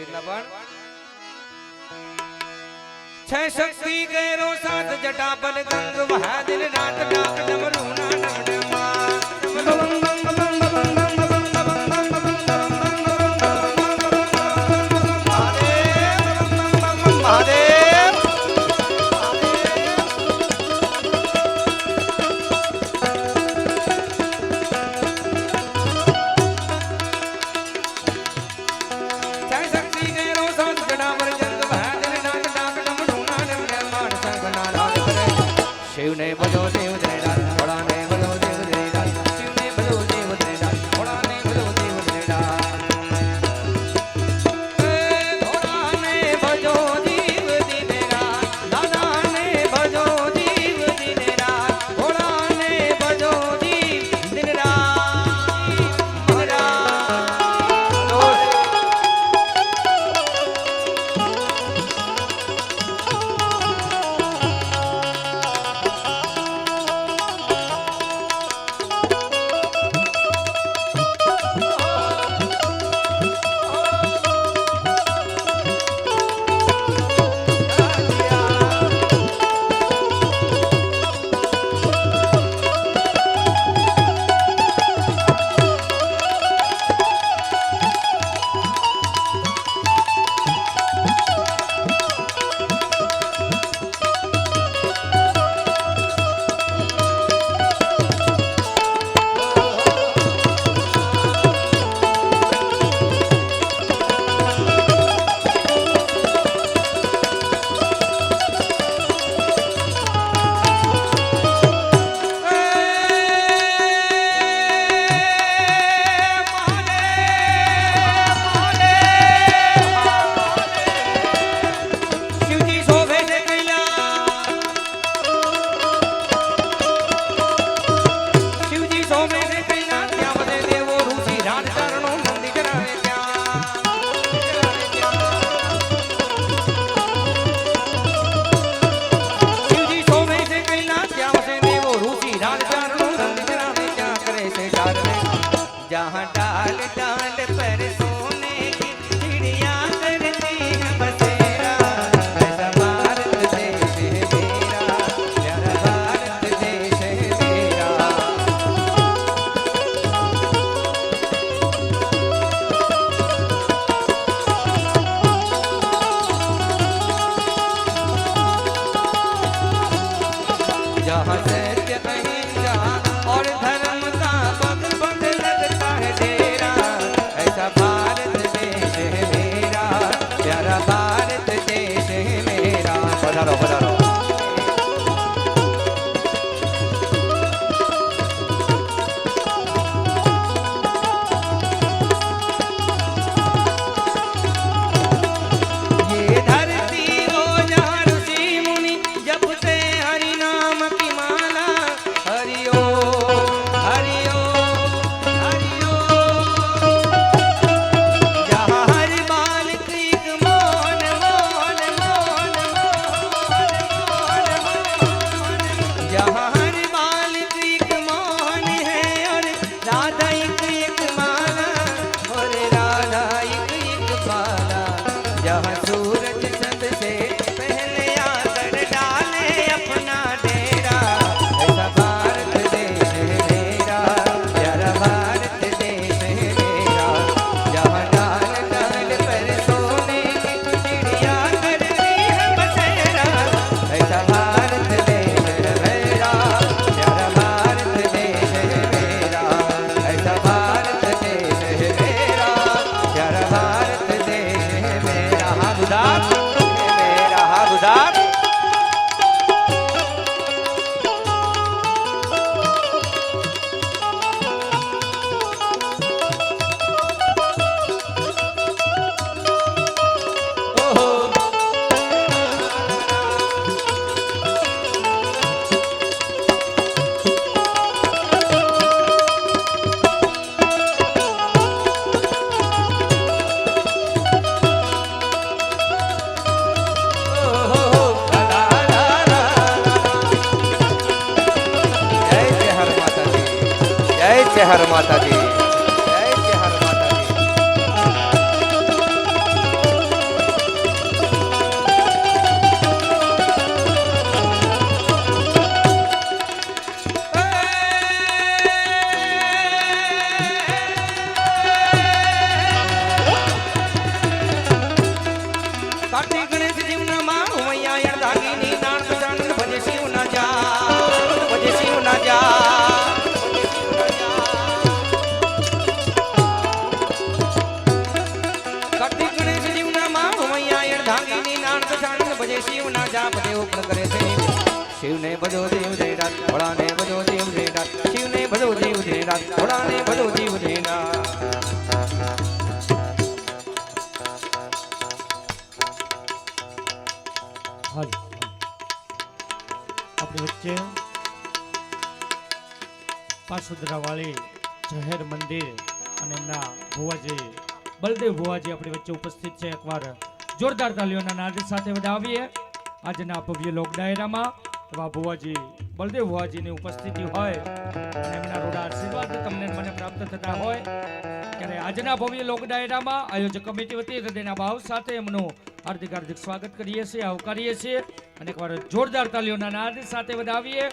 કેટલા પણ छह शक्ति गैरो सात जटा बल गंग महादिन रात डाक डमरू ना डमडमा शिव ने बजो देव दरेडा भोला ने बजो देव दरेडा शिव ने बजो देव दरेडा भोला ने बजो देव दरेडा भोला ने बजो देव दरेडा दादा ने बजो देव दरेडा भोला ने बजो देव दरेडा जहाँ डाल डाल पर सोने की चिड़िया करती है बसेरा ऐसा भारत देश है मेरा प्यारा भारत देश है मेरा जहाँ सत्य अहिंसा और धर्म का पग पग लगता है तेरा ऐसा भारत देश है मेरा प्यारा भारत देश है मेरा पधारो पधारो ये धरती हो जहाँ ऋषि मुनि जपते हरि नाम की माला हरि ओम हरि ओम हरि ओम जहाँ हर बाल क्रीक मोहन मोहन मोहन मोहन मोहन जहाँ हर बाल क्रीक मोहन है और राधा एक माला और राधा एक माला जहाँ सूरज सबसे पहले आकर डाले अपना डेरा ऐसा भारत देश है मेरा प्यारा भारत देश है मेरा जहाँ डाल डाल पर सोने की चिड़िया करती है बसेरा ऐसा भारत देश है मेरा प्यारा भारत देश है मेरा ऐसा भारत देश है मेरा प्यारा भारत देश है मेरा हाँ गुदार मेरा हाँ गुदार जय हर माता दी जय हर माता दी શિવના જાપ દેવ પણ કરે છે શિવને ભજો દેવ દે રાત ભોળાને ભજો દેવ દે રાત શિવને ભજો દેવ દે રાત ભોળાને ભજો દેવ દે રાત આપણી વચ્ચે પાસુદરા વાળી જહેર મંદિર અને એમના ભુવાજી બલદેવ ભુવાજી આપણી વચ્ચે ઉપસ્થિત છે. એકવાર જોરદાર તાલીઓના નાદ સાથે વધાવીએ આજના ભવ્ય લોક ડાયરામાં. એવા ભુવાજી બલદેવ ભુવાજીની ઉપસ્થિતિ હોય અને એમના રોડા આશીર્વાદ તમને મને પ્રાપ્ત થતા હોય ત્યારે આજના ભવ્ય લોક ડાયરામાં આયોજક કમિટી વતી હૃદયના ભાવ સાથે એમનું હાર્દિક હાર્દિક સ્વાગત કરીએ છીએ, આવકારીએ છીએ અને એકવાર જોરદાર તાલીઓના નાદ સાથે વધાવીએ.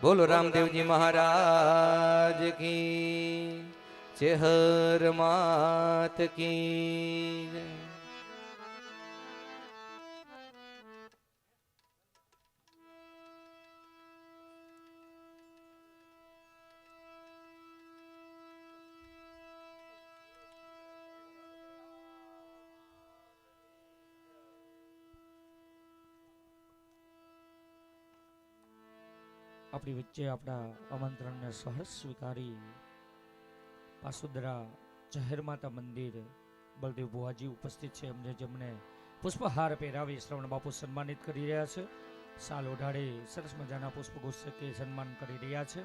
બોલો રામદેવજી મહારાજ કી જય, હર માત કી જય. આપણી વચ્ચે આપણા આમંત્રણને સહર્ષ સ્વીકારી પાસુદરા જહેર માતા મંદિર બલદેવ ભુવાજી ઉપસ્થિત છે. એમને જેમને પુષ્પહાર પહેરાવી શ્રવણ બાપુ સન્માનિત કરી રહ્યા છે. સાલ ઓઢાડી સરસ મજાના પુષ્પગુચ્છ કે સન્માન કરી રહ્યા છે.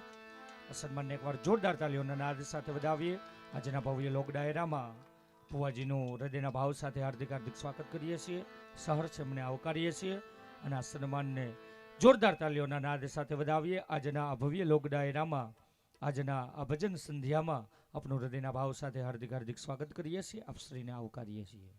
આ સન્માનને એકવાર જોરદાર તાલીઓના નાદ સાથે વધાવીએ. આજના ભવ્ય લોક ડાયરામાં ભુવાજીનું હૃદયના ભાવ સાથે હાર્દિક હાર્દિક સ્વાગત કરીએ છીએ, સહર્ષ એમને આવકારીએ છીએ અને આ સન્માનને જોરદાર તાલીઓના નાદ સાથે વધાવીએ. આજના આ ભવ્ય લોક ડાયરામાં આજના આ ભજન સંધ્યામાં આપનું હૃદયના ભાવ સાથે હાર્દિક હાર્દિક સ્વાગત કરીએ છીએ, આપ શ્રીને આવકારીએ છીએ.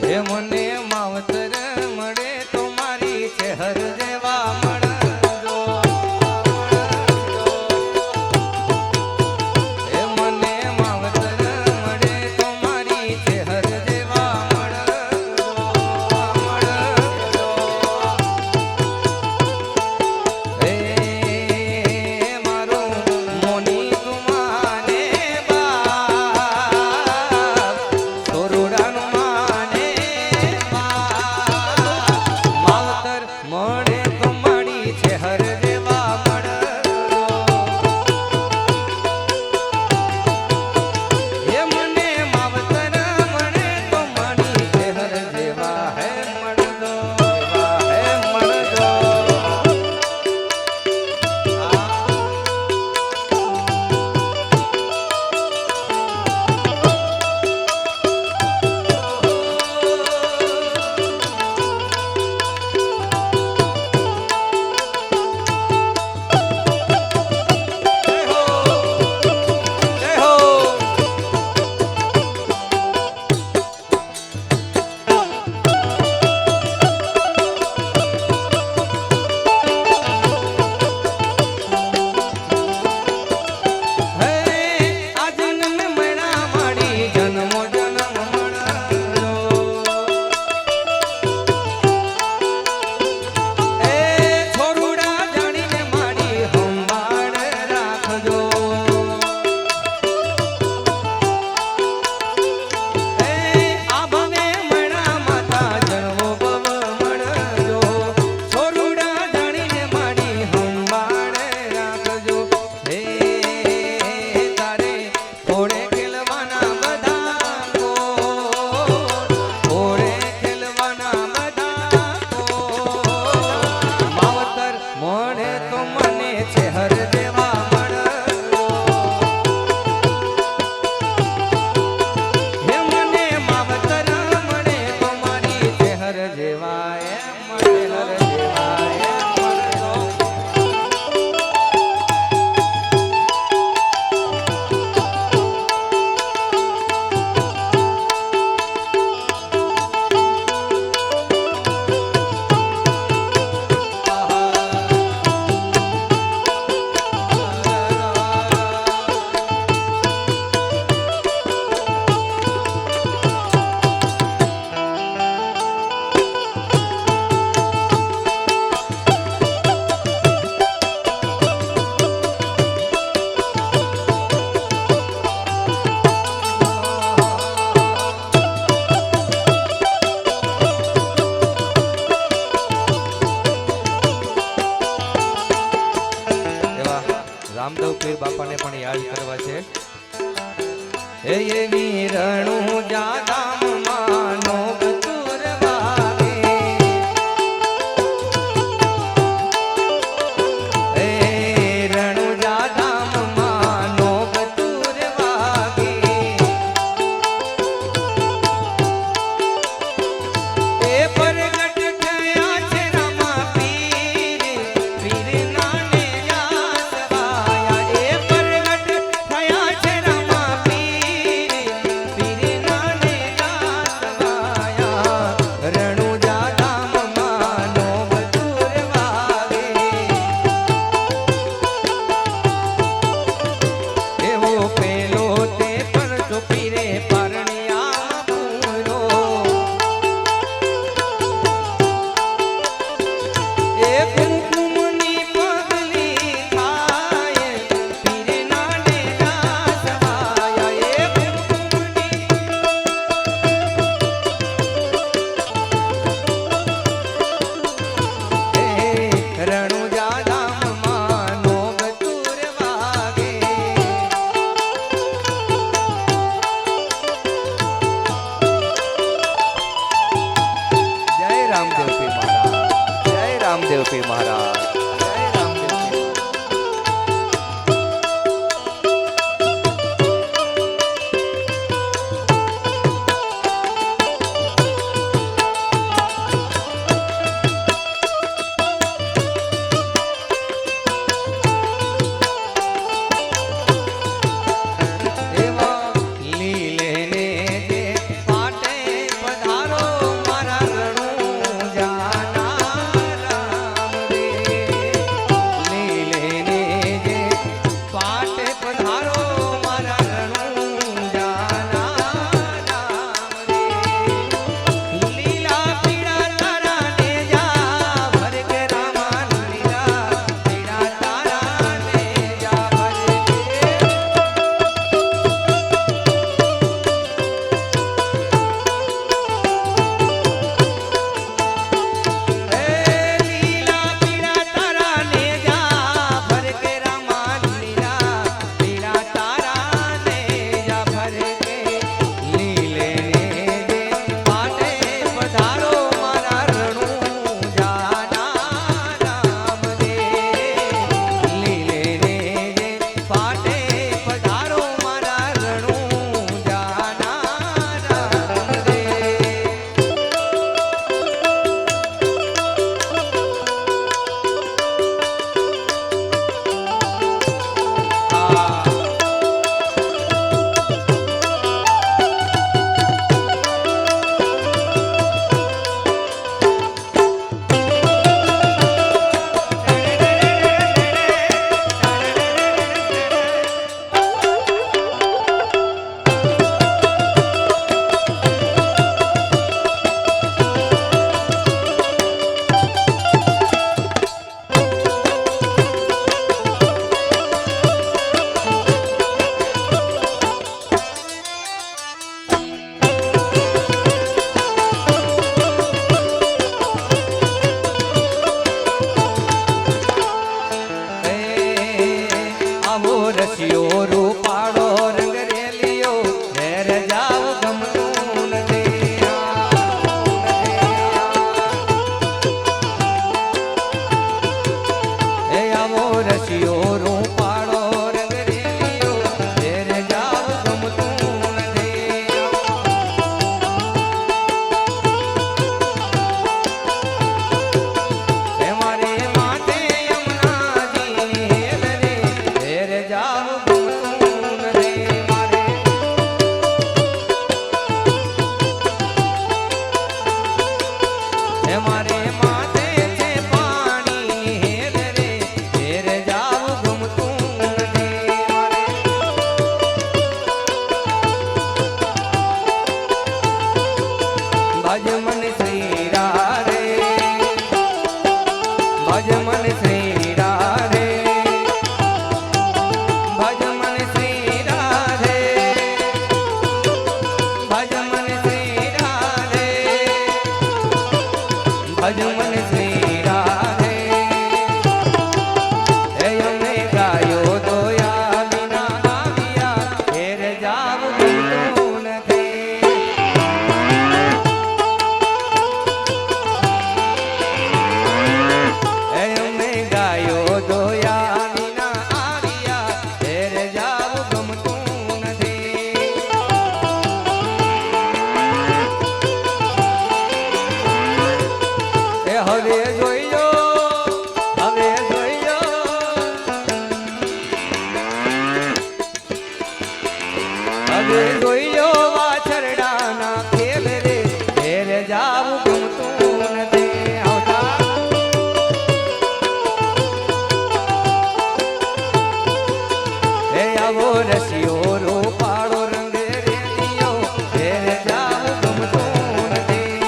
હે મને માવતર મળે તો મારી ચહેર જેવા મળજો. હે મને માવતર મળે તો મારી ચહેર જેવા મળજો. હે મારો મોની તુમાને બાપ થોરુડાનું માને બાપ. પણ યાદ કરવા છે. હે એવી રણુ જાદામમાં નોગતુર વાગે, હે રણુ જાદામમાં નોગતુર વાગે, એ પ્રગટ થયા છે રામા પીર, પીરના ને યાસવાયા, એ પ્રગટ થયા છે રામા પીર, પીરના ને યાસવાયા, રણુ જાદામમાં નોગતુર વાગે, એવો પેલો તે પણ ચોપી રે પરણિયા પૂરો, એ કુમકુમની પગલી થાય, પીરના ને યાસવાયા, એ કુમકુમની રણુ જાદામમાં નોગતુર વાગે. જય રામદેવ પીર મહારાજ, જય રામદેવ પીર મહારાજ, જય રામદેવ પીર મહારાજ. એવા લીલે ને જે પાટે પધારો મારા રણુ જાના રામ રે, લીલે ને જે પાટે પધારો મારા રણુ જાના રામ રે, લીલા પીળા તારા ને જા ભર કે રામા, લીલા પીળા તારા ને જા ભર કે, લીલા પીળા તારા ને જા ભર કે રામા, લીલા પીળા તારા ને જા ભર કે, લીલે ને જે પાટે પધારો મારા રણુ જાના રામ રે, લીલે ને જે પાટે પધારો મારા રણુ જાના રામ રે. આવો રસિયો રૂપાળો રંગ રેલિયો, ઘેર જાવ ગમતું નથી, એ આવો રસિયો રૂપાળો રંગ રેલિયો, ઘેર જાવ ગમતું નથી. એ મારે માથે યમુનાજી હેલ રે, ઘેર જાવ ગમતું નથી મારે, એ મારે માથે છે પાણી હેલ રે, ઘેર જાવ ગમતું નથી મારે. ભજ મન શ્રી રાધે, ભજ મન શ્રી રાધે, ભજ મન શ્રી રાધે, ભજ મન શ્રી રાધે, ભજ મન શ્રી રાધે, હે અમે ગાયો દોયા વિના હવે જોઈ લો વાછરડાના ખેલ રે ઘેર જાવું ગમતું નથી આવતા હે આવો રસિયો રૂપાળો રંગ રેડિયો ઘેર જાવું ગમતું નથી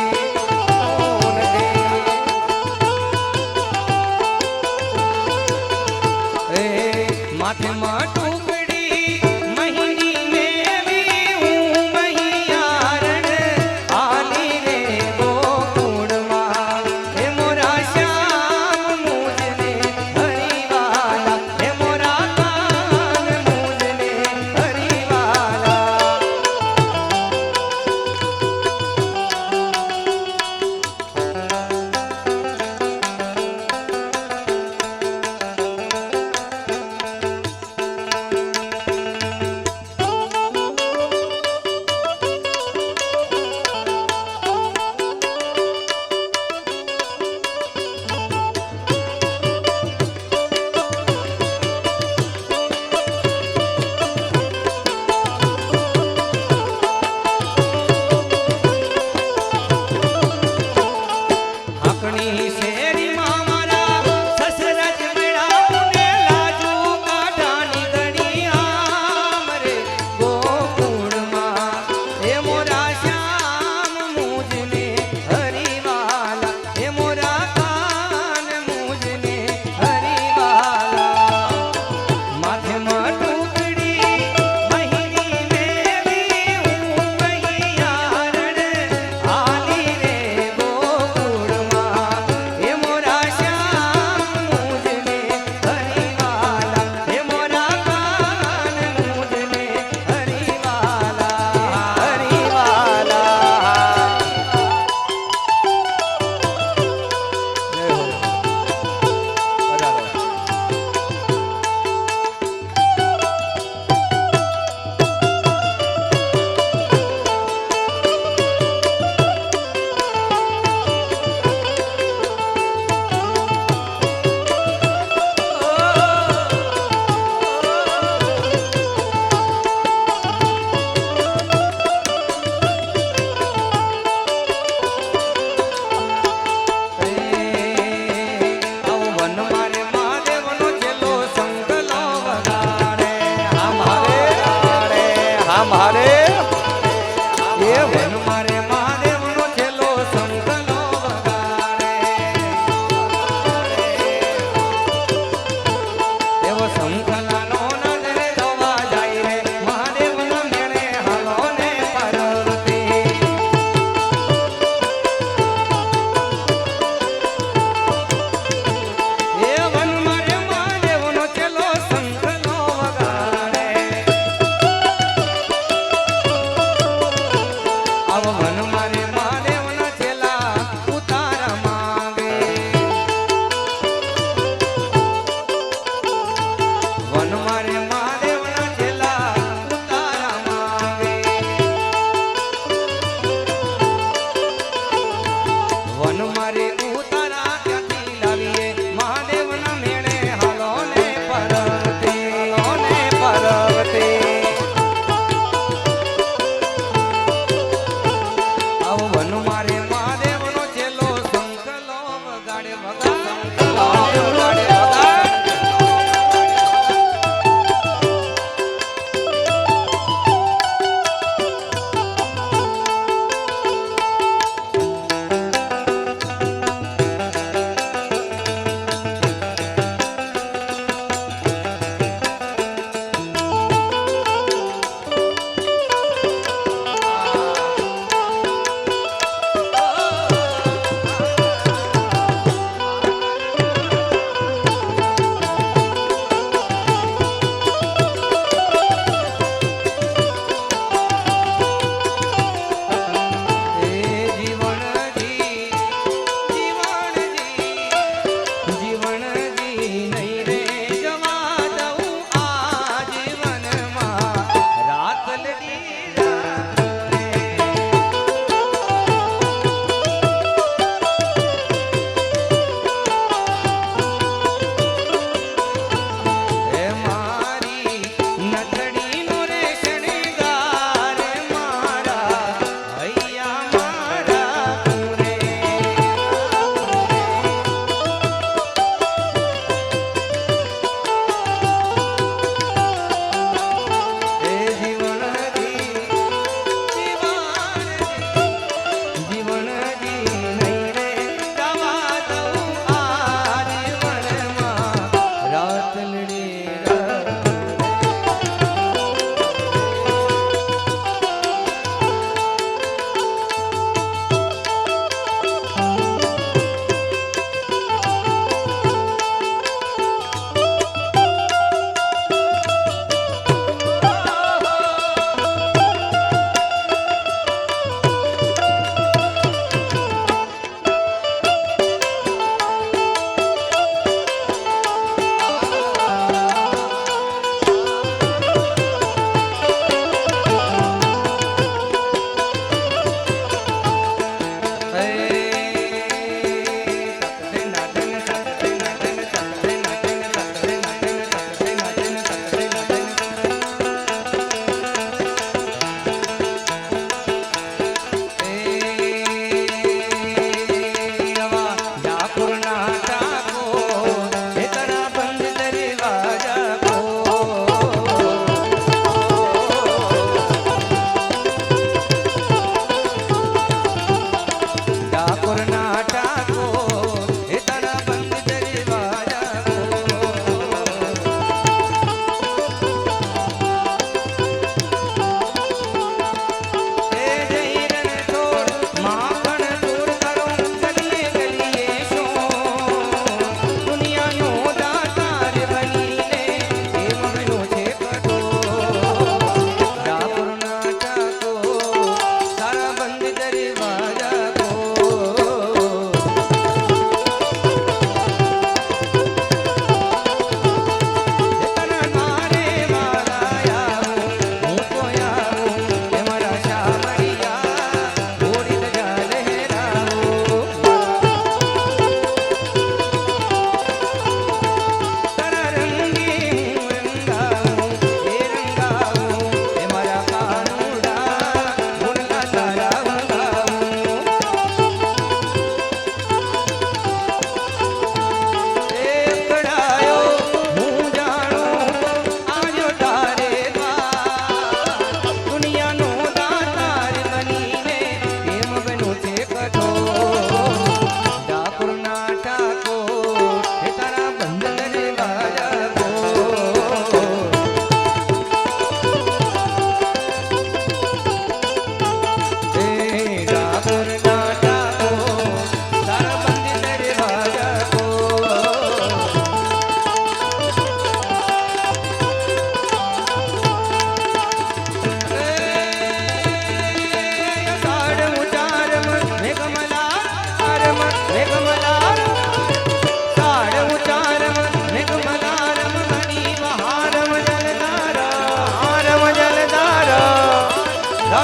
હે માથે માટું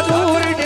दूर